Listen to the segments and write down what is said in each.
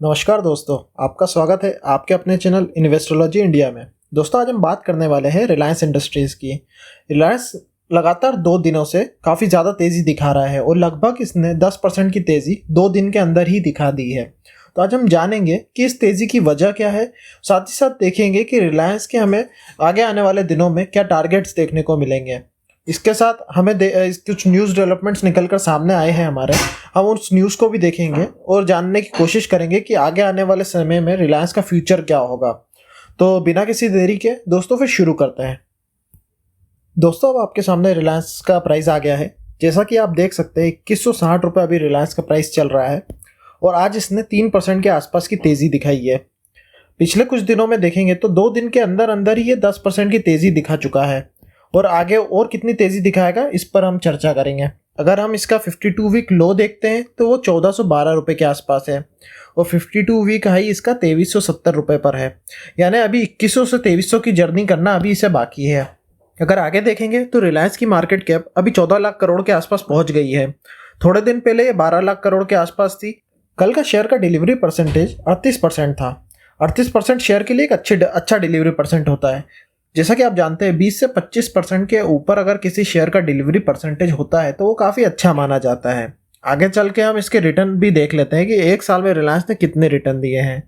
नमस्कार दोस्तों, आपका स्वागत है आपके अपने चैनल इन्वेस्टोलॉजी इंडिया में। दोस्तों, आज हम बात करने वाले हैं रिलायंस इंडस्ट्रीज़ की। रिलायंस लगातार 2 दिनों से काफ़ी ज़्यादा तेज़ी दिखा रहा है और लगभग इसने 10% की तेज़ी 2 दिन के अंदर ही दिखा दी है। तो आज हम जानेंगे कि इस तेज़ी की वजह क्या है, साथ ही साथ देखेंगे कि रिलायंस के हमें आगे आने वाले दिनों में क्या टारगेट्स देखने को मिलेंगे। इसके साथ हमें कुछ न्यूज़ डेवलपमेंट्स निकल कर सामने आए हैं हमारे, हम उस न्यूज़ को भी देखेंगे और जानने की कोशिश करेंगे कि आगे आने वाले समय में रिलायंस का फ्यूचर क्या होगा। तो बिना किसी देरी के दोस्तों फिर शुरू करते हैं। दोस्तों, अब आपके सामने रिलायंस का प्राइस आ गया है। जैसा कि आप देख सकते हैं 2160 रुपये अभी रिलायंस का प्राइस चल रहा है और आज इसने 3% के आसपास की तेज़ी दिखाई है। पिछले कुछ दिनों में देखेंगे तो 2 दिन के अंदर अंदर ही ये 10% की तेज़ी दिखा चुका है और आगे और कितनी तेज़ी दिखाएगा इस पर हम चर्चा करेंगे। अगर हम इसका 52 वीक लो देखते हैं तो वो 1412 रुपये के आसपास है और 52 वीक हाई इसका 2370 रुपये पर है। यानी अभी 2100 से 2300 की जर्नी करना अभी इसे बाकी है। अगर आगे देखेंगे तो रिलायंस की मार्केट कैप अभी 14 लाख करोड़ के आसपास पहुंच गई है। थोड़े दिन पहले ये 12 लाख करोड़ के आसपास थी। कल का शेयर का डिलीवरी परसेंटेज 38% था। 38% शेयर के लिए एक अच्छा डिलीवरी परसेंट होता है। जैसा कि आप जानते हैं 20 से 25% के ऊपर अगर किसी शेयर का डिलीवरी परसेंटेज होता है तो वो काफ़ी अच्छा माना जाता है। आगे चल के हम इसके रिटर्न भी देख लेते हैं कि एक साल में रिलायंस ने कितने रिटर्न दिए हैं।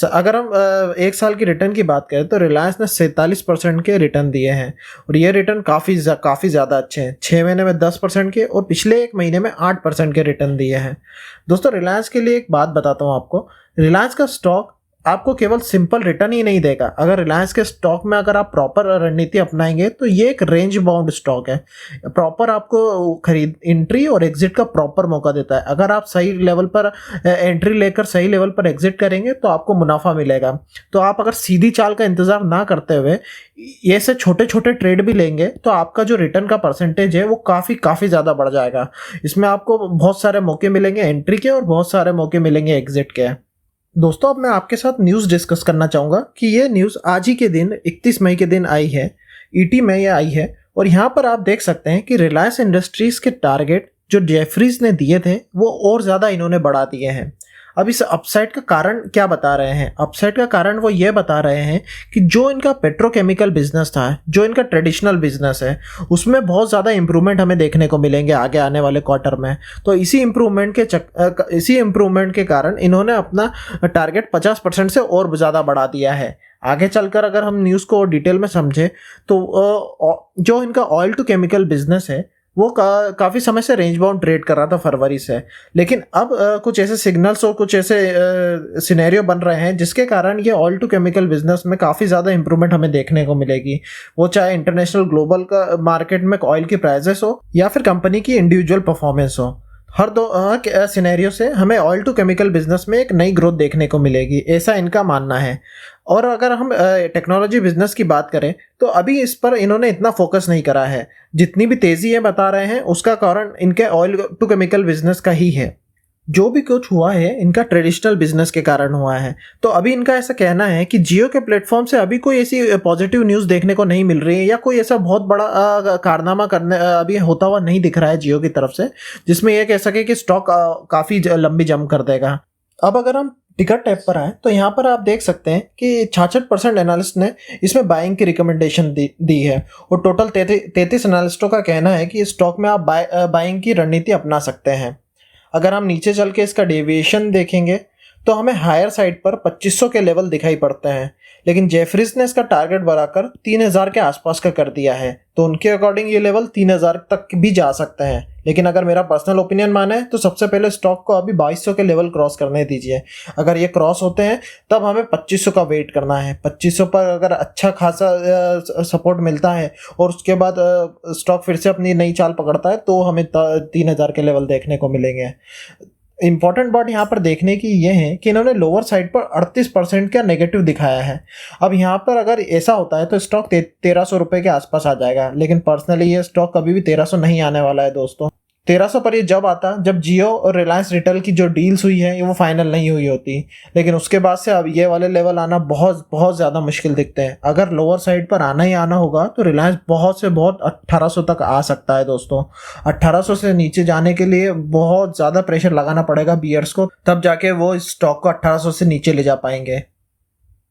अगर हम एक साल की रिटर्न की बात करें तो रिलायंस ने 47% के रिटर्न दिए हैं और ये रिटर्न काफ़ी ज़्यादा अच्छे हैं। 6 महीने में 10% के और पिछले 1 महीने में 8% के रिटर्न दिए हैं। दोस्तों, रिलायंस के लिए एक बात बताता हूँ आपको। रिलायंस का स्टॉक आपको केवल सिंपल रिटर्न ही नहीं देगा। अगर रिलायंस के स्टॉक में अगर आप प्रॉपर रणनीति अपनाएंगे तो ये एक रेंज बाउंड स्टॉक है। प्रॉपर आपको खरीद एंट्री और एग्जिट का प्रॉपर मौका देता है। अगर आप सही लेवल पर एंट्री लेकर सही लेवल पर एग्जिट करेंगे तो आपको मुनाफा मिलेगा। तो आप अगर सीधी चाल का इंतजार ना करते हुए ये से छोटे छोटे ट्रेड भी लेंगे तो आपका जो रिटर्न का परसेंटेज है वो काफ़ी ज़्यादा बढ़ जाएगा। इसमें आपको बहुत सारे मौके मिलेंगे एंट्री के और बहुत सारे मौके मिलेंगे एग्जिट के। दोस्तों, अब मैं आपके साथ न्यूज़ डिस्कस करना चाहूँगा कि ये न्यूज़ आज ही के दिन 31 मई के दिन आई है। ईटी में ये आई है और यहाँ पर आप देख सकते हैं कि रिलायंस इंडस्ट्रीज़ के टारगेट जो जेफरीज ने दिए थे वो और ज़्यादा इन्होंने बढ़ा दिए हैं। अब इस अपसाइड का कारण क्या बता रहे हैं? अपसाइड का कारण वो ये बता रहे हैं कि जो इनका पेट्रोकेमिकल बिजनेस था, जो इनका ट्रेडिशनल बिजनेस है, उसमें बहुत ज़्यादा इंप्रूवमेंट हमें देखने को मिलेंगे आगे आने वाले क्वार्टर में। तो इसी इम्प्रूवमेंट के कारण इन्होंने अपना टारगेट 50% से और ज़्यादा बढ़ा दिया है। आगे चलकर अगर हम न्यूज़ को डिटेल में समझें तो जो इनका ऑयल टू केमिकल बिजनेस है वो काफ़ी समय से रेंज बाउंड ट्रेड कर रहा था फरवरी से, लेकिन अब कुछ ऐसे सिग्नल्स और कुछ ऐसे सिनेरियो बन रहे हैं जिसके कारण ये ऑयल टू केमिकल बिजनेस में काफ़ी ज़्यादा इंप्रूवमेंट हमें देखने को मिलेगी। वो चाहे इंटरनेशनल ग्लोबल का मार्केट में ऑयल की प्राइसेस हो या फिर कंपनी की इंडिविजुअल परफॉर्मेंस हो, हर सिनेरियो से हमें ऑयल टू केमिकल बिजनेस में एक नई ग्रोथ देखने को मिलेगी, ऐसा इनका मानना है। और अगर हम टेक्नोलॉजी बिजनेस की बात करें तो अभी इस पर इन्होंने इतना फोकस नहीं करा है। जितनी भी तेज़ी है बता रहे हैं उसका कारण इनके ऑयल टू केमिकल बिजनेस का ही है। जो भी कुछ हुआ है इनका ट्रेडिशनल बिजनेस के कारण हुआ है। तो अभी इनका ऐसा कहना है कि जियो के प्लेटफॉर्म से अभी कोई ऐसी पॉजिटिव न्यूज़ देखने को नहीं मिल रही है या कोई ऐसा बहुत बड़ा कारनामा करने अभी होता हुआ नहीं दिख रहा है जियो की तरफ से जिसमें यह कह सके कि स्टॉक काफ़ी लंबी जंप कर देगा। अब अगर हम टिकट टैब पर आए तो यहाँ पर आप देख सकते हैं कि 66% एनालिस्ट ने इसमें बाइंग की रिकमेंडेशन दी है और टोटल 33 एनालिस्टों का कहना है कि इस स्टॉक में आप बाइंग की रणनीति अपना सकते हैं। अगर हम नीचे चल के इसका डेविएशन देखेंगे तो हमें हायर साइड पर 2500 के लेवल दिखाई पड़ते हैं, लेकिन जेफरीज ने इसका टारगेट बढ़ाकर 3000 के आसपास का कर दिया है। तो उनके अकॉर्डिंग ये लेवल 3000 तक भी जा सकते हैं, लेकिन अगर मेरा पर्सनल ओपिनियन माने तो सबसे पहले स्टॉक को अभी 2200 के लेवल क्रॉस करने दीजिए। अगर ये क्रॉस होते हैं तब हमें 2500 का वेट करना है। 2500 पर अगर अच्छा खासा सपोर्ट मिलता है और उसके बाद स्टॉक फिर से अपनी नई चाल पकड़ता है तो हमें 3000 के लेवल देखने को मिलेंगे। इंपॉर्टेंट बात यहाँ पर देखने की ये है कि इन्होंने लोअर साइड पर 38% का नेगेटिव दिखाया है। अब यहाँ पर अगर ऐसा होता है तो स्टॉक 1300 रुपये के आसपास आ जाएगा, लेकिन पर्सनली ये स्टॉक कभी भी 1300 नहीं आने वाला है दोस्तों। 1300 पर ये जब आता जब जियो और रिलायंस रिटेल की जो डील्स हुई है वो फाइनल नहीं हुई होती, लेकिन उसके बाद से अब ये वाले लेवल आना बहुत बहुत ज़्यादा मुश्किल दिखते हैं। अगर लोअर साइड पर आना ही आना होगा तो रिलायंस बहुत से बहुत 1800 तक आ सकता है दोस्तों। 1800 से नीचे जाने के लिए बहुत ज़्यादा प्रेशर लगाना पड़ेगा बियर्स को, तब जाके वो इस स्टॉक को 1800 से नीचे ले जा पाएंगे।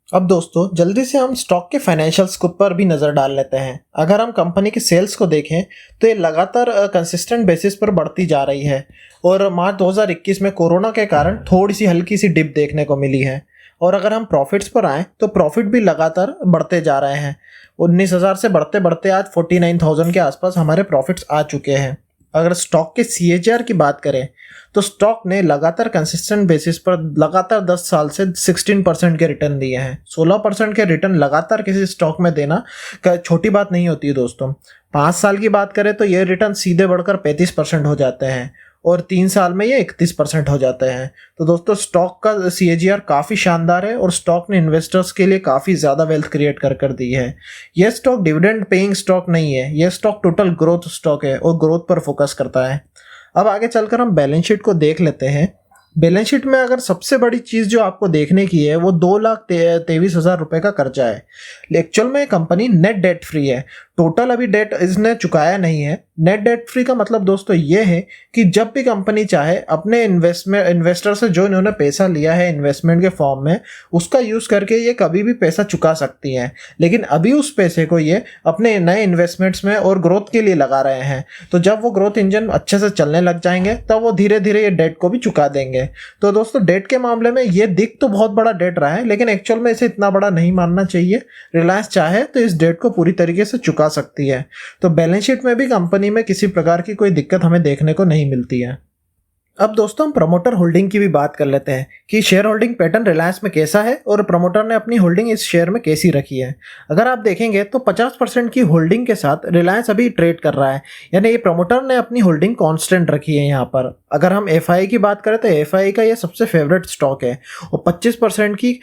अब दोस्तों जल्दी से हम स्टॉक के फाइनेंशियल्स के ऊपर भी नज़र डाल लेते हैं। अगर हम कंपनी की सेल्स को देखें तो ये लगातार कंसिस्टेंट बेसिस पर बढ़ती जा रही है और मार्च 2021 में कोरोना के कारण थोड़ी सी हल्की सी डिप देखने को मिली है। और अगर हम प्रॉफिट्स पर आएँ तो प्रॉफिट भी लगातार बढ़ते जा रहे हैं। 19,000 से बढ़ते बढ़ते आज 49,000 के आसपास हमारे प्रॉफिट्स आ चुके हैं। अगर स्टॉक के CAGR की बात करें तो स्टॉक ने लगातार कंसिस्टेंट बेसिस पर लगातार 10 साल से 16% के रिटर्न दिए हैं। 16% के रिटर्न लगातार किसी स्टॉक में देना छोटी बात नहीं होती है दोस्तों। 5 साल की बात करें तो ये रिटर्न सीधे बढ़कर 35% हो जाते हैं और 3 साल में ये 31% हो जाते हैं। तो दोस्तों स्टॉक का CAGR काफ़ी शानदार है और स्टॉक ने इन्वेस्टर्स के लिए काफ़ी ज़्यादा वेल्थ क्रिएट कर दी है। यह स्टॉक डिविडेंड पेइंग स्टॉक नहीं है, यह स्टॉक टोटल ग्रोथ स्टॉक है और ग्रोथ पर फोकस करता है। अब आगे चलकर हम बैलेंस शीट को देख लेते हैं। बैलेंस शीट में अगर सबसे बड़ी चीज़ जो आपको देखने की है वो 2,23,000 रुपये का कर्जा है। एक्चुअल में कंपनी नेट डेट फ्री है, टोटल अभी डेट इसने चुकाया नहीं है। नेट डेट फ्री का मतलब दोस्तों ये है कि जब भी कंपनी चाहे अपने इन्वेस्टर से जो इन्होंने पैसा लिया है इन्वेस्टमेंट के फॉर्म में, उसका यूज़ करके ये कभी भी पैसा चुका सकती है। लेकिन अभी उस पैसे को ये अपने नए इन्वेस्टमेंट्स में और ग्रोथ के लिए लगा रहे हैं। तो जब वो ग्रोथ इंजन अच्छे से चलने लग जाएंगे तब वो धीरे धीरे ये डेट को भी चुका देंगे। तो दोस्तों डेट के मामले में ये दिख तो बहुत बड़ा डेट रहा है, लेकिन एक्चुअल में इसे इतना बड़ा नहीं मानना चाहिए। रिलायंस चाहे तो इस डेट को पूरी तरीके से चुका सकती है। तो बैलेंस शीट में भी कंपनी में किसी प्रकार की कोई दिक्कत हमें देखने को नहीं मिलती है। अब दोस्तों हम प्रमोटर होल्डिंग की भी बात कर लेते हैं कि शेयर होल्डिंग पैटर्न रिलायंस में कैसा है और प्रमोटर ने अपनी होल्डिंग इस शेयर में कैसी रखी है। अगर आप देखेंगे तो 50% की होल्डिंग के साथ रिलायंस अभी ट्रेड कर रहा है, यानी ये प्रमोटर ने अपनी होल्डिंग कांस्टेंट रखी है यहाँ पर। अगर हम FII की बात करें तो FII का ये सबसे फेवरेट स्टॉक है और 25% की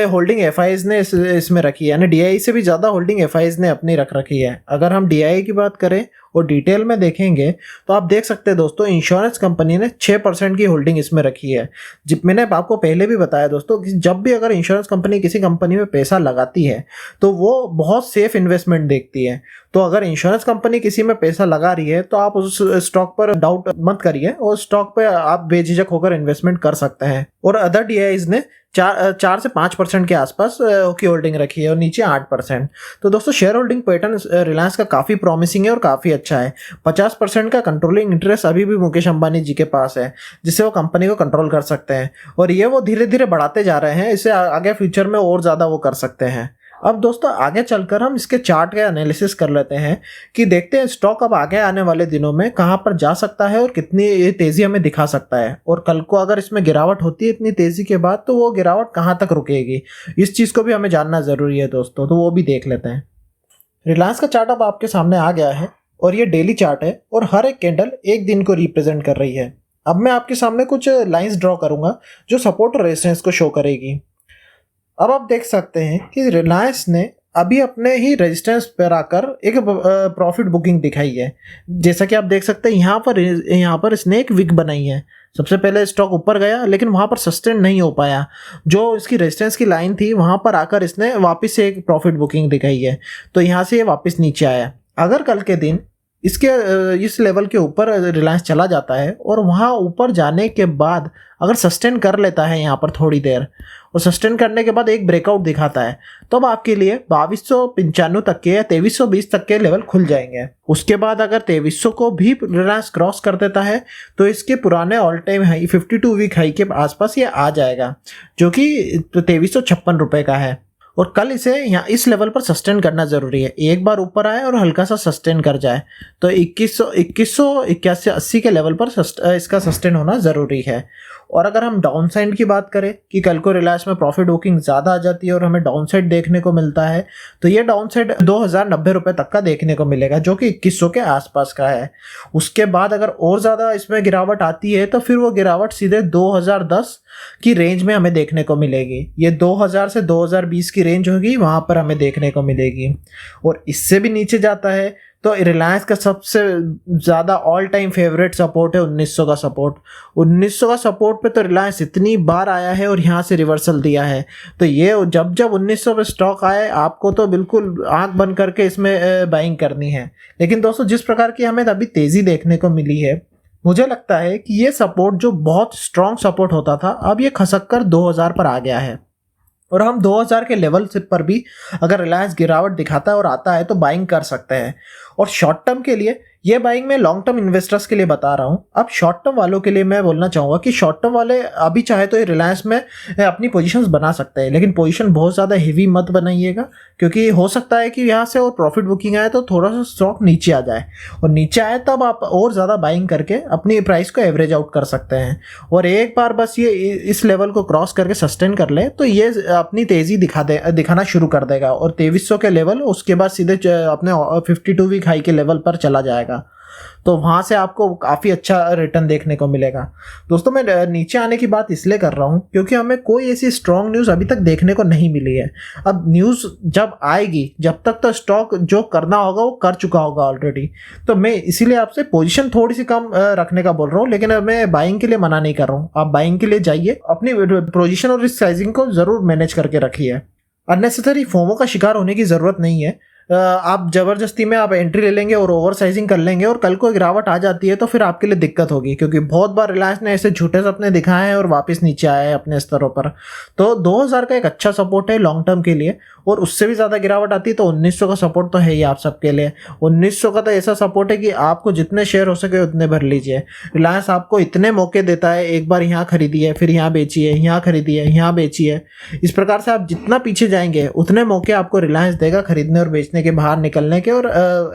होल्डिंग FIIs ने इसमें रखी है, यानी DII से भी ज़्यादा होल्डिंग FIIs ने अपनी रख रखी है। अगर हम DII की बात करें और डिटेल में देखेंगे तो आप देख सकते हैं दोस्तों इंश्योरेंस कंपनी ने 6% की होल्डिंग इसमें रखी है। जब मैंने आपको पहले भी बताया दोस्तों कि जब भी अगर इंश्योरेंस कंपनी किसी कंपनी में पैसा लगाती है तो वो बहुत सेफ इन्वेस्टमेंट देखती है। तो अगर इंश्योरेंस कंपनी किसी में पैसा लगा रही है तो आप उस स्टॉक पर डाउट मत करिए और स्टॉक पे आप बेझिझक होकर इन्वेस्टमेंट कर सकते हैं। और अदर DIIs ने 4 से 5% के आसपास की होल्डिंग रखी है और नीचे 8%। तो दोस्तों शेयर होल्डिंग पैटर्न रिलायंस का काफ़ी प्रॉमिसिंग है और काफ़ी अच्छा है। 50% का कंट्रोलिंग इंटरेस्ट अभी भी मुकेश अंबानी जी के पास है, जिससे वो कंपनी को कंट्रोल कर सकते हैं और ये वो धीरे धीरे बढ़ाते जा रहे हैं। इसे आगे फ्यूचर में और ज़्यादा वो कर सकते हैं। अब दोस्तों आगे चलकर हम इसके चार्ट का एनालिसिस कर लेते हैं कि देखते हैं स्टॉक अब आगे आने वाले दिनों में कहां पर जा सकता है और कितनी तेज़ी हमें दिखा सकता है। और कल को अगर इसमें गिरावट होती है इतनी तेज़ी के बाद तो वो गिरावट कहां तक रुकेगी, इस चीज़ को भी हमें जानना ज़रूरी है दोस्तों। तो वो भी देख लेते हैं। रिलायंस का चार्ट अब आपके सामने आ गया है और ये डेली चार्ट है और हर एक कैंडल एक दिन को रिप्रेजेंट कर रही है। अब मैं आपके सामने कुछ लाइन्स ड्रॉ करूँगा जो सपोर्ट और रेजिस्टेंस को शो करेगी। अब आप देख सकते हैं कि रिलायंस ने अभी अपने ही रेजिस्टेंस पर आकर एक प्रॉफिट बुकिंग दिखाई है। जैसा कि आप देख सकते हैं यहाँ पर इसने एक विक बनाई है। सबसे पहले स्टॉक ऊपर गया लेकिन वहाँ पर सस्टेन नहीं हो पाया, जो इसकी रेजिस्टेंस की लाइन थी वहाँ पर आकर इसने वापस से एक प्रॉफिट बुकिंग दिखाई है। तो यहाँ से ये वापस नीचे आया। अगर कल के दिन इसके इस लेवल के ऊपर रिलायंस चला जाता है और वहाँ ऊपर जाने के बाद अगर सस्टेन कर लेता है यहाँ पर थोड़ी देर और सस्टेन करने के बाद एक ब्रेकआउट दिखाता है, तो अब आपके लिए 2295 तक के या 2320 तक के लेवल खुल जाएंगे। उसके बाद अगर 2300 को भी रिलायंस क्रॉस कर देता है तो इसके पुराने all time high 52 week high के आसपास ये आ जाएगा, जो कि 2356 रुपये का है। और कल इसे यहाँ इस लेवल पर सस्टेन करना ज़रूरी है। एक बार ऊपर आए और हल्का सा सस्टेन कर जाए तो 2181 के लेवल पर इसका सस्टेन होना ज़रूरी है। और अगर हम डाउन साइड की बात करें कि कल को रिलायंस में प्रॉफिट बुकिंग ज़्यादा आ जाती है और हमें डाउन साइड देखने को मिलता है, तो ये डाउन साइड 2090 रुपये तक का देखने को मिलेगा, जो कि 2100 के आसपास का है। उसके बाद अगर और ज़्यादा इसमें गिरावट आती है तो फिर वो गिरावट सीधे 2010 की रेंज में हमें देखने को मिलेगी। ये 2000 से 2020 की रेंज होगी, वहाँ पर हमें देखने को मिलेगी। और इससे भी नीचे जाता है तो रिलायंस का सबसे ज़्यादा ऑल टाइम फेवरेट सपोर्ट है 1900 का सपोर्ट। 1900 का सपोर्ट पे तो रिलायंस इतनी बार आया है और यहाँ से रिवर्सल दिया है। तो ये जब जब 1900 पे स्टॉक आए आपको तो बिल्कुल आंख बंद करके इसमें बाइंग करनी है। लेकिन दोस्तों जिस प्रकार की हमें अभी तेज़ी देखने को मिली है, मुझे लगता है कि ये सपोर्ट जो बहुत स्ट्रॉन्ग सपोर्ट होता था अब ये खसक कर 2000 पर आ गया है। और हम 2000 के लेवल से पर भी अगर रिलायंस गिरावट दिखाता है और आता है तो बाइंग कर सकते हैं। और शॉर्ट टर्म के लिए ये बाइंग मैं लॉन्ग टर्म इन्वेस्टर्स के लिए बता रहा हूँ। अब शॉर्ट टर्म वालों के लिए मैं बोलना चाहूँगा कि शॉर्ट टर्म वाले अभी चाहे तो ये रिलायंस में अपनी पोजीशंस बना सकते हैं, लेकिन पोजीशन बहुत ज़्यादा हेवी मत बनाइएगा, क्योंकि हो सकता है कि यहाँ से और प्रॉफिट बुकिंग आए तो थोड़ा सा स्टॉक नीचे आ जाए, और नीचे आए तब आप और ज़्यादा बाइंग करके अपनी प्राइस को एवरेज आउट कर सकते हैं। और एक बार बस ये इस लेवल को क्रॉस करके सस्टेन कर ले तो ये अपनी तेज़ी दिखाना शुरू कर देगा, और 2300 के लेवल उसके बाद सीधे अपने 52 वीक हाई के लेवल पर चला जाएगा। तो वहाँ से आपको काफ़ी अच्छा रिटर्न देखने को मिलेगा। दोस्तों मैं नीचे आने की बात इसलिए कर रहा हूँ क्योंकि हमें कोई ऐसी स्ट्रॉन्ग न्यूज़ अभी तक देखने को नहीं मिली है। अब न्यूज़ जब आएगी, जब तक तो स्टॉक जो करना होगा वो कर चुका होगा ऑलरेडी। तो मैं इसीलिए आपसे पोजीशन थोड़ी सी कम रखने का बोल रहा हूँ, लेकिन मैं बाइंग के लिए मना नहीं कर रहा हूँ। आप बाइंग के लिए जाइए, अपनी पोजीशन और रिस्क साइजिंग को ज़रूर मैनेज करके रखिए। अननेसेसरी फोमो का शिकार होने की ज़रूरत नहीं है। आप ज़बरदस्ती में आप एंट्री ले लेंगे और ओवर साइजिंग कर लेंगे और कल को गिरावट आ जाती है तो फिर आपके लिए दिक्कत होगी, क्योंकि बहुत बार रिलायंस ने ऐसे झूठे सपने दिखाए हैं और वापस नीचे आए हैं अपने स्तरों पर। तो 2000 का एक अच्छा सपोर्ट है लॉन्ग टर्म के लिए, और उससे भी ज़्यादा गिरावट आती है तो 1900 का सपोर्ट तो है ही आप सबके लिए। 1900 का तो ऐसा सपोर्ट है कि आपको जितने शेयर हो सके उतने भर लीजिए। रिलायंस आपको इतने मौके देता है, एक बार यहाँ खरीदिए, फिर यहाँ बेचिए, यहाँ खरीदिए, यहाँ बेचिए। इस प्रकार से आप जितना पीछे जाएंगे उतने मौके आपको रिलायंस देगा खरीदने और बेचने के, बाहर निकलने के और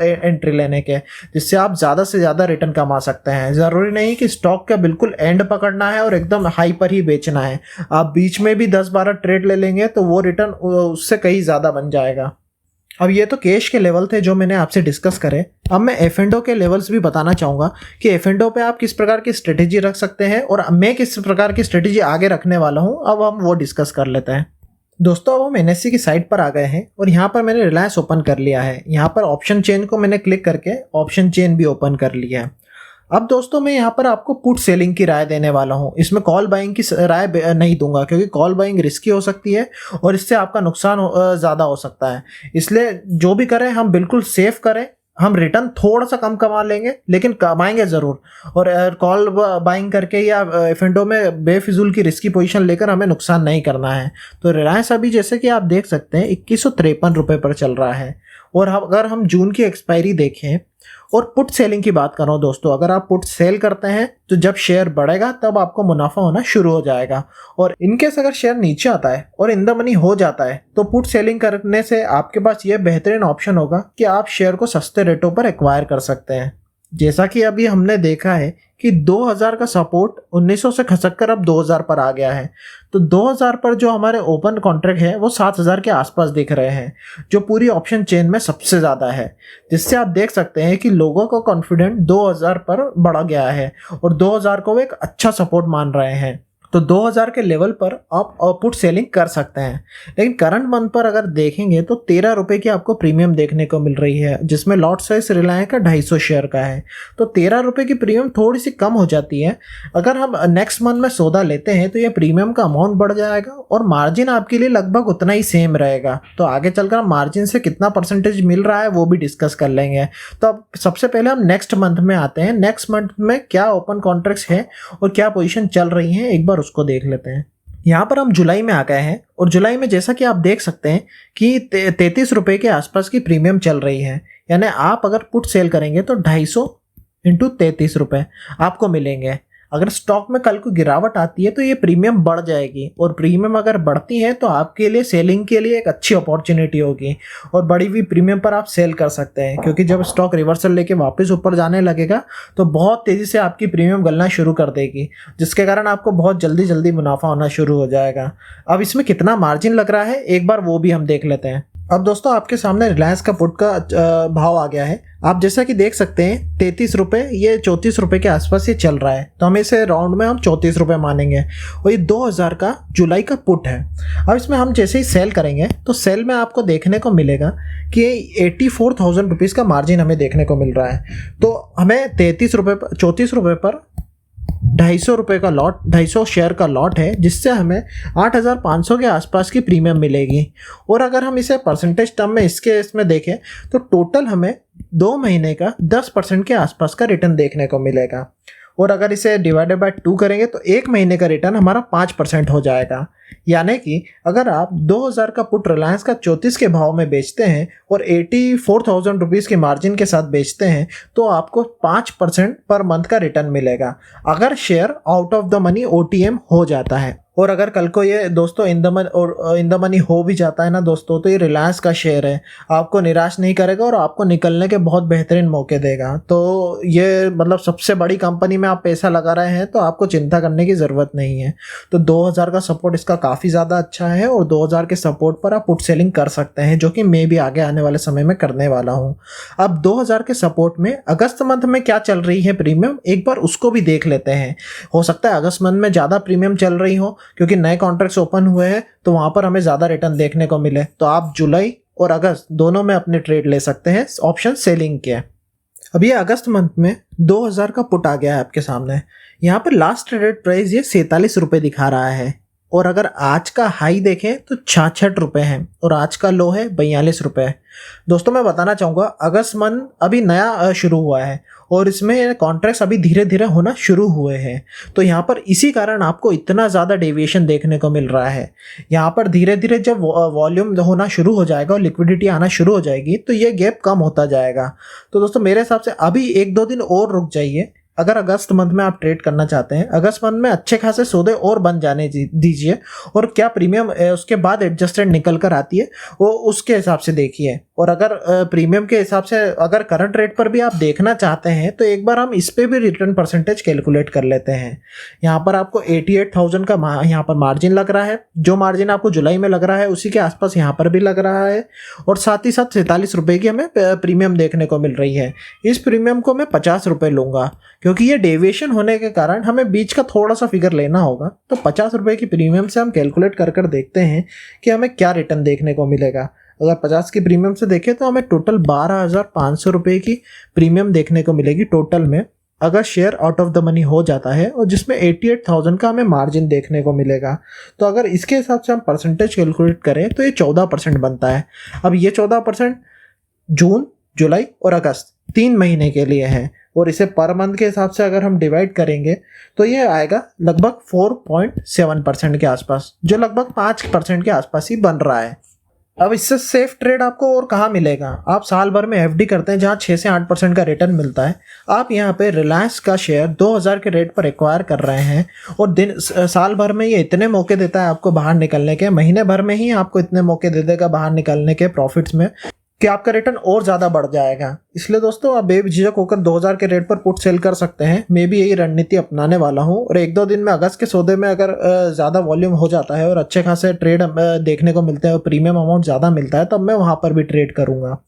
एंट्री लेने के, जिससे आप ज़्यादा से ज़्यादा रिटर्न कमा सकते हैं। ज़रूरी नहीं कि स्टॉक का बिल्कुल एंड पकड़ना है और एकदम हाई पर ही बेचना है। आप बीच में भी 10-12 ट्रेड ले लेंगे तो वो रिटर्न उससे कहीं ज़्यादा बन जाएगा। अब ये तो कैश के लेवल थे जो मैंने आपसे डिस्कस करे। अब मैं F&O के लेवल्स भी बताना चाहूँगा कि F&O पे आप किस प्रकार की स्ट्रेटेजी रख सकते हैं और मैं किस प्रकार की स्ट्रेटेजी आगे रखने वाला हूँ। अब हम वो डिस्कस कर लेते हैं। दोस्तों अब हम NSE की साइट पर आ गए हैं और यहाँ पर मैंने रिलायंस ओपन कर लिया है। यहाँ पर ऑप्शन चेन को मैंने क्लिक करके ऑप्शन चेन भी ओपन कर लिया है। अब दोस्तों मैं यहाँ पर आपको पुट सेलिंग की राय देने वाला हूँ। इसमें कॉल बाइंग की राय नहीं दूंगा, क्योंकि कॉल बाइंग रिस्की हो सकती है और इससे आपका नुकसान ज़्यादा हो सकता है। इसलिए जो भी करें हम बिल्कुल सेफ करें। हम रिटर्न थोड़ा सा कम कमा लेंगे लेकिन कमाएंगे ज़रूर, और कॉल बाइंग करके या F&O में बेफिजूल की रिस्की पोजीशन लेकर हमें नुकसान नहीं करना है। तो रिलायंस अभी जैसे कि आप देख सकते हैं 2153 रुपये पर चल रहा है। और अगर हम जून की एक्सपायरी देखें और पुट सेलिंग की बात कर रहा हूँ दोस्तों, अगर आप पुट सेल करते हैं तो जब शेयर बढ़ेगा तब आपको मुनाफा होना शुरू हो जाएगा, और इनकेस अगर शेयर नीचे आता है और इन द मनी हो जाता है तो पुट सेलिंग करने से आपके पास ये बेहतरीन ऑप्शन होगा कि आप शेयर को सस्ते रेटों पर एक्वायर कर सकते हैं। जैसा कि अभी हमने देखा है कि 2000 का सपोर्ट 1900 से खसक कर अब 2000 पर आ गया है। तो 2000 पर जो हमारे ओपन कॉन्ट्रैक्ट है वो 7000 के आसपास दिख रहे हैं, जो पूरी ऑप्शन चेन में सबसे ज़्यादा है, जिससे आप देख सकते हैं कि लोगों का कॉन्फिडेंट 2000 पर बढ़ गया है और 2000 को वो एक अच्छा सपोर्ट मान रहे हैं। तो 2000 के लेवल पर आप पुट सेलिंग कर सकते हैं। लेकिन करंट मंथ पर अगर देखेंगे तो 13 रुपये की आपको प्रीमियम देखने को मिल रही है, जिसमें लॉट साइज रिलायंस का 250 शेयर का है। तो 13 रुपये की प्रीमियम थोड़ी सी कम हो जाती है। अगर हम नेक्स्ट मंथ में सौदा लेते हैं तो ये प्रीमियम का अमाउंट बढ़ जाएगा और मार्जिन आपके लिए लगभग उतना ही सेम रहेगा। तो आगे चलकर हम मार्जिन से कितना परसेंटेज मिल रहा है वो भी डिस्कस कर लेंगे। तो अब सबसे पहले हम नेक्स्ट मंथ में आते हैं। नेक्स्ट मंथ में क्या ओपन कॉन्ट्रैक्ट्स है और क्या पोजीशन चल रही है एक बार उसको देख लेते हैं। यहाँ पर हम जुलाई में आ गए हैं और जुलाई में जैसा कि आप देख सकते हैं कि 33 रुपये के आसपास की प्रीमियम चल रही है। यानी आप अगर पुट सेल करेंगे तो 250 इंटू 33 रुपये आपको मिलेंगे। अगर स्टॉक में कल को गिरावट आती है तो ये प्रीमियम बढ़ जाएगी, और प्रीमियम अगर बढ़ती है तो आपके लिए सेलिंग के लिए एक अच्छी अपॉर्चुनिटी होगी और बढ़ी हुई प्रीमियम पर आप सेल कर सकते हैं, क्योंकि जब स्टॉक रिवर्सल लेके वापस ऊपर जाने लगेगा तो बहुत तेज़ी से आपकी प्रीमियम गलना शुरू कर देगी, जिसके कारण आपको बहुत जल्दी मुनाफा होना शुरू हो जाएगा। अब इसमें कितना मार्जिन लग रहा है एक बार वो भी हम देख लेते हैं। अब दोस्तों आपके सामने रिलायंस का पुट का भाव आ गया है। आप जैसा कि देख सकते हैं 33 रुपये, ये 34 रुपये के आसपास ये चल रहा है, तो हम इसे राउंड में हम 34 रुपये मानेंगे। और ये 2000 का जुलाई का पुट है। अब इसमें हम जैसे ही सेल करेंगे तो सेल में आपको देखने को मिलेगा कि 84,000 रुपीज़ का मार्जिन हमें देखने को मिल रहा है। तो हमें 34 रुपये पर 250 रुपये का लॉट, 250 शेयर का लॉट है, जिससे हमें 8,500 के आसपास की प्रीमियम मिलेगी। और अगर हम इसे परसेंटेज टर्म में इसमें देखें तो टोटल हमें 2 महीने का 10% के आसपास का रिटर्न देखने को मिलेगा। और अगर इसे डिवाइडेड बाय 2 करेंगे तो 1 महीने का रिटर्न हमारा 5% हो जाएगा। यानी कि अगर आप 2000 का पुट रिलायंस का 34 के भाव में बेचते हैं और 84,000 रुपीज़ के मार्जिन के साथ बेचते हैं तो आपको 5% पर मंथ का रिटर्न मिलेगा, अगर share out of the money OTM हो जाता है। और अगर कल को ये दोस्तों इन द मनी हो भी जाता है ना दोस्तों, तो ये रिलायंस का शेयर है, आपको निराश नहीं करेगा और आपको निकलने के बहुत बेहतरीन मौके देगा। तो ये मतलब सबसे बड़ी कंपनी में आप पैसा लगा रहे हैं तो आपको चिंता करने की ज़रूरत नहीं है। तो 2000 का सपोर्ट इसका काफ़ी ज़्यादा अच्छा है और 2000 के सपोर्ट पर आप पुट सेलिंग कर सकते हैं, जो कि मैं भी आगे आने वाले समय में करने वाला हूँ। अब 2000 के सपोर्ट में अगस्त मंथ में क्या चल रही है प्रीमियम, एक बार उसको भी देख लेते हैं। हो सकता है अगस्त मंथ में ज़्यादा प्रीमियम चल रही हो, क्योंकि नए कॉन्ट्रैक्ट्स ओपन हुए हैं तो वहाँ पर हमें ज़्यादा रिटर्न देखने को मिले। तो आप जुलाई और अगस्त दोनों में अपने ट्रेड ले सकते हैं ऑप्शन सेलिंग के। अब ये अगस्त मंथ में 2000 का पुट आ गया है आपके सामने। यहाँ पर लास्ट ट्रेडेड प्राइस ये 47 रुपये दिखा रहा है और अगर आज का हाई देखें तो 66 रुपये है और आज का लो है 42 रुपये। दोस्तों मैं बताना चाहूँगा अगस्त मंथ अभी नया शुरू हुआ है और इसमें कॉन्ट्रैक्ट्स अभी धीरे धीरे होना शुरू हुए हैं, तो यहाँ पर इसी कारण आपको इतना ज़्यादा डेविएशन देखने को मिल रहा है। यहाँ पर धीरे धीरे जब वॉल्यूम होना शुरू हो जाएगा और लिक्विडिटी आना शुरू हो जाएगी तो ये गैप कम होता जाएगा। तो दोस्तों मेरे हिसाब से अभी 1-2 दिन और रुक जाइए। अगर अगस्त मंथ में आप ट्रेड करना चाहते हैं, अगस्त मंथ में अच्छे खासे सौदे और बन जाने दीजिए और क्या प्रीमियम उसके बाद एडजस्टेड निकल कर आती है वो उसके हिसाब से देखिए। और अगर प्रीमियम के हिसाब से अगर करंट रेट पर भी आप देखना चाहते हैं तो एक बार हम इस पे भी रिटर्न परसेंटेज कैलकुलेट कर लेते हैं। यहाँ पर आपको 88,000 का यहाँ पर मार्जिन लग रहा है, जो मार्जिन आपको जुलाई में लग रहा है उसी के आसपास यहाँ पर भी लग रहा है और साथ ही साथ 47 रुपये की हमें प्रीमियम देखने को मिल रही है। इस प्रीमियम को मैं 50 रुपये लूँगा, क्योंकि ये डेविएशन होने के कारण हमें बीच का थोड़ा सा फिगर लेना होगा। तो 50 रुपये की प्रीमियम से हम कैलकुलेट कर देखते हैं कि हमें क्या रिटर्न देखने को मिलेगा। अगर 50 की प्रीमियम से देखें तो हमें टोटल 12,500 रुपये की प्रीमियम देखने को मिलेगी टोटल में, अगर share out of the money हो जाता है और जिसमें 88,000 का हमें मार्जिन देखने को मिलेगा। तो अगर इसके हिसाब से हम परसेंटेज कैलकुलेट करें तो ये 14% बनता है। अब ये 14% जून, जुलाई और अगस्त 3 महीने के लिए है और इसे पर मंथ के हिसाब से अगर हम डिवाइड करेंगे तो ये आएगा लगभग 4.7% के आसपास, जो लगभग 5% के आसपास ही बन रहा है। अब इससे सेफ ट्रेड आपको और कहाँ मिलेगा। आप साल भर में FD करते हैं जहाँ 6 से 8% का रिटर्न मिलता है। आप यहाँ पे रिलायंस का शेयर 2000 के रेट पर एक्वायर कर रहे हैं और साल भर में ये इतने मौके देता है आपको बाहर निकलने के, महीने भर में ही आपको इतने मौके दे देगा बाहर निकलने के प्रॉफिट्स में कि आपका रिटर्न और ज़्यादा बढ़ जाएगा। इसलिए दोस्तों आप बेझिझक होकर 2000 के रेट पर पुट सेल कर सकते हैं। मैं भी यही रणनीति अपनाने वाला हूं और 1-2 दिन में अगस्त के सौदे में अगर ज़्यादा वॉल्यूम हो जाता है और अच्छे खासे ट्रेड देखने को मिलते हैं और प्रीमियम अमाउंट ज़्यादा मिलता है तब मैं वहां पर भी ट्रेड करूंगा।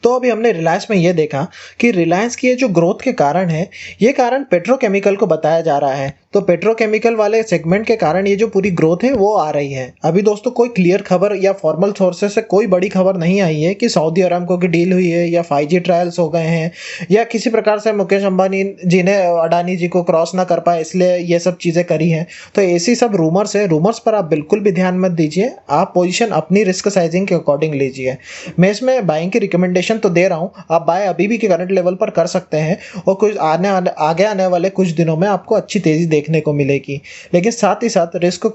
तो अभी हमने रिलायंस में ये देखा कि रिलायंस की ये जो ग्रोथ के कारण है, ये कारण पेट्रोकेमिकल को बताया जा रहा है। तो पेट्रोकेमिकल वाले सेगमेंट के कारण ये जो पूरी ग्रोथ है वो आ रही है। अभी दोस्तों कोई क्लियर खबर या फॉर्मल सोर्सेस से कोई बड़ी खबर नहीं आई है कि सऊदी अरामको की डील हुई है या 5G ट्रायल्स हो गए हैं या किसी प्रकार से मुकेश अंबानी जी ने अडानी जी को क्रॉस ना कर पाए इसलिए ये सब चीज़ें करी हैं। तो ऐसी सब रूमर्स है, रूमर्स पर आप बिल्कुल भी ध्यान मत दीजिए। आप पोजीशन अपनी रिस्क साइजिंग के अकॉर्डिंग लीजिए। मैं इसमें बाइंग की रिकमेंडेशन तो दे रहा हूँ, आप बाय अभी भी के करंट लेवल पर कर सकते हैं और कुछ आगे आने वाले कुछ दिनों में आपको अच्छी तेज़ी देखने को मिलेगी। लेकिन साथ ही साथ रिस्क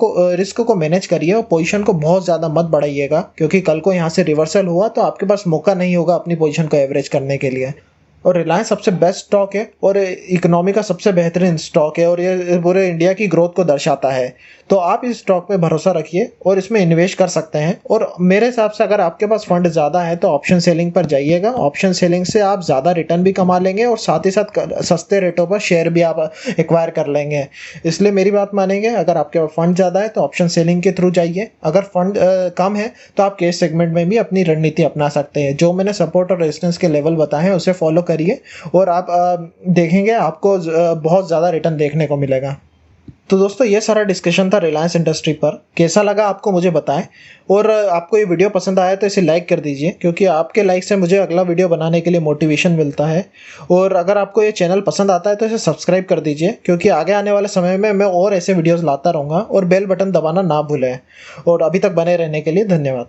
को मैनेज करिए और पोजीशन को बहुत ज़्यादा मत बढ़ाइएगा, क्योंकि कल को यहाँ से रिवर्सल हुआ तो आपके पास मौका नहीं होगा अपनी पोजीशन को एवरेज करने के लिए। और रिलायंस सबसे बेस्ट स्टॉक है और इकोनॉमी का सबसे बेहतरीन स्टॉक है और ये पूरे इंडिया की ग्रोथ को दर्शाता है। तो आप इस स्टॉक पे भरोसा रखिए और इसमें इन्वेस्ट कर सकते हैं। और मेरे हिसाब से अगर आपके पास फंड ज़्यादा है तो ऑप्शन सेलिंग पर जाइएगा। ऑप्शन सेलिंग से आप ज़्यादा रिटर्न भी कमा लेंगे और साथ ही साथ सस्ते रेटों पर शेयर भी आप एक्वायर कर लेंगे। इसलिए मेरी बात मानेंगे, अगर आपके पास फंड ज़्यादा है तो ऑप्शन सेलिंग के थ्रू जाइए। अगर फंड कम है तो आप कैश सेगमेंट में भी अपनी रणनीति अपना सकते हैं। जो मैंने सपोर्ट और रेजिस्टेंस के लेवल बताए हैं उसे फॉलो करिए और आप देखेंगे आपको बहुत ज़्यादा रिटर्न देखने को मिलेगा। तो दोस्तों ये सारा डिस्कशन था रिलायंस इंडस्ट्री पर। कैसा लगा आपको मुझे बताएं और आपको ये वीडियो पसंद आया तो इसे लाइक कर दीजिए, क्योंकि आपके लाइक से मुझे अगला वीडियो बनाने के लिए मोटिवेशन मिलता है। और अगर आपको ये चैनल पसंद आता है तो इसे सब्सक्राइब कर दीजिए, क्योंकि आगे आने वाले समय में मैं और ऐसे वीडियोज़ लाता रहूँगा। और बेल बटन दबाना ना भूलें। और अभी तक बने रहने के लिए धन्यवाद।